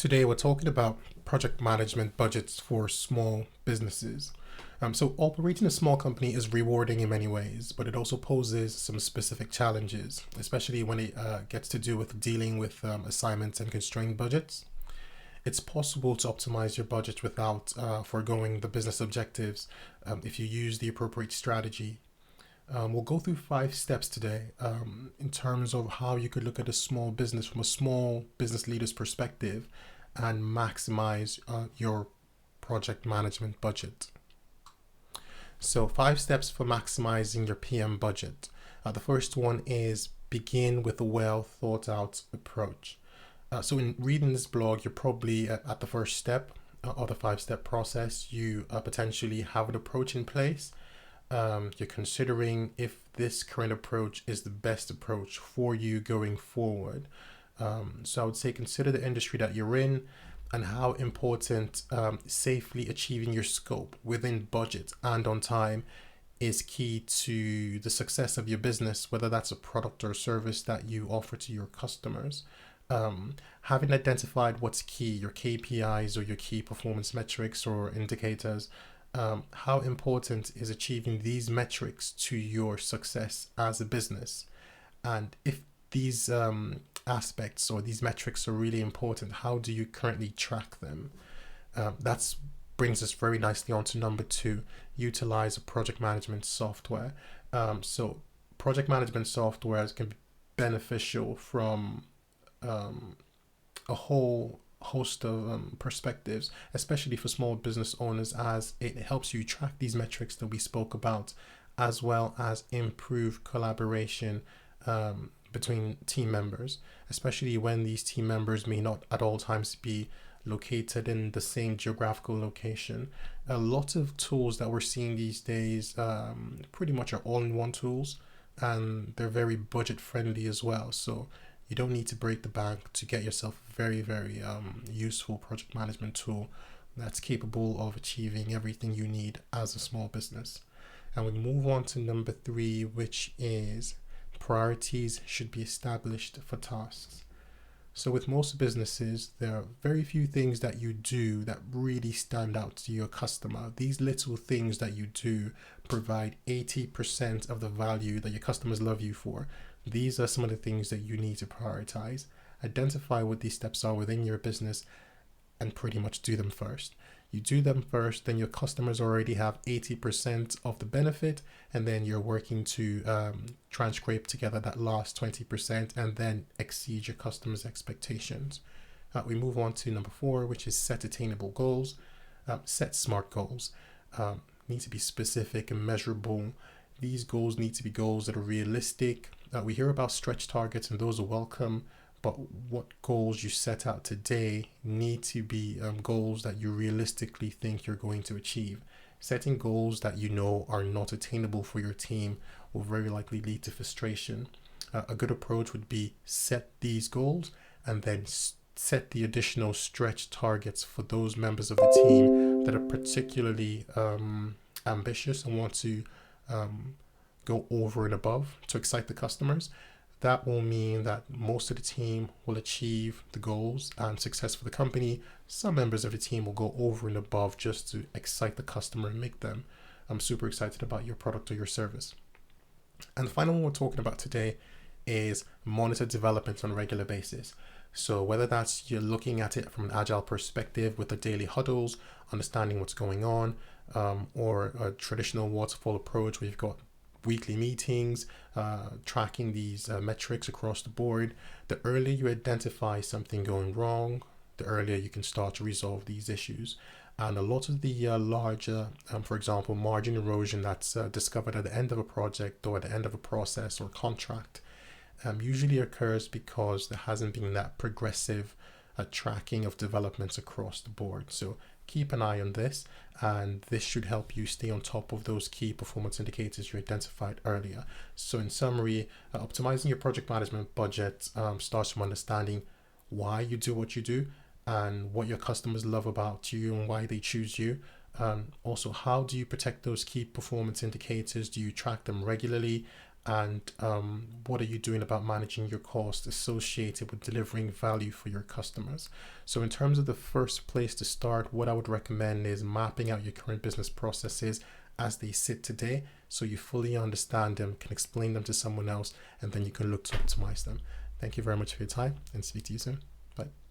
Today, we're talking about project management budgets for small businesses. So, operating a small company is rewarding in many ways, but it also poses some specific challenges, especially when it gets to do with dealing with assignments and constrained budgets. It's possible to optimize your budget without foregoing the business objectives if you use the appropriate strategy. We'll go through 5 steps today in terms of how you could look at a small business from a small business leader's perspective and maximize your project management budget. So, 5 steps for maximizing your PM budget. The first one is begin with a well thought out approach. So, in reading this blog, you're probably at the first step of the 5 step process. You potentially have an approach in place. You're considering if this current approach is the best approach for you going forward. So I would say consider the industry that you're in and how important safely achieving your scope within budget and on time is key to the success of your business, whether that's a product or service that you offer to your customers. Having identified what's key, your KPIs or your key performance metrics or indicators, how important is achieving these metrics to your success as a business? And if these aspects or these metrics are really important, how do you currently track them? That brings us very nicely on to number 2, utilize a project management software. So project management software can be beneficial from a whole host of perspectives, especially for small business owners, as it helps you track these metrics that we spoke about, as well as improve collaboration between team members, especially when these team members may not at all times be located in the same geographical location. A lot of tools that we're seeing these days pretty much are all-in-one tools, and they're very budget friendly as well. So you don't need to break the bank to get yourself a very useful project management tool that's capable of achieving everything you need as a small business. And we move on to number 3, which is priorities should be established for tasks. So with most businesses, there are very few things that you do that really stand out to your customer. These little things that you do provide 80% of the value that your customers love you for. These are some of the things that you need to prioritize. Identify what these steps are within your business and pretty much do them first. You do them first, then your customers already have 80% of the benefit, and then you're working to try and scrape together that last 20% and then exceed your customers' expectations. We move on to number 4, which is set attainable goals. Set SMART goals. Need to be specific and measurable. These goals need to be goals that are realistic. We hear about stretch targets, and those are welcome, but what goals you set out today need to be goals that you realistically think you're going to achieve. Setting goals that you know are not attainable for your team will very likely lead to frustration. A good approach would be set these goals and then set the additional stretch targets for those members of the team that are particularly ambitious and want to go over and above to excite the customers. That will mean that most of the team will achieve the goals and success for the company. Some members of the team will go over and above just to excite the customer and make them super excited about your product or your service. And the final one we're talking about today is monitor development on a regular basis. So whether that's you're looking at it from an agile perspective with the daily huddles, understanding what's going on, or a traditional waterfall approach where you've got weekly meetings, tracking these metrics across the board. The earlier you identify something going wrong, the earlier you can start to resolve these issues. And a lot of the larger, for example, margin erosion that's discovered at the end of a project or at the end of a process or contract usually occurs because there hasn't been that progressive tracking of developments across the board. So keep an eye on this, and this should help you stay on top of those key performance indicators you identified earlier. So in summary, optimizing your project management budget starts from understanding why you do what you do and what your customers love about you and why they choose you. Also, how do you protect those key performance indicators? Do you track them regularly? and what are you doing about managing your costs associated with delivering value for your customers. So in terms of the first place to start, what I would recommend is mapping out your current business processes as they sit today, so you fully understand them, can explain them to someone else, and then you can look to optimize them. Thank you very much for your time, and speak to you soon. Bye.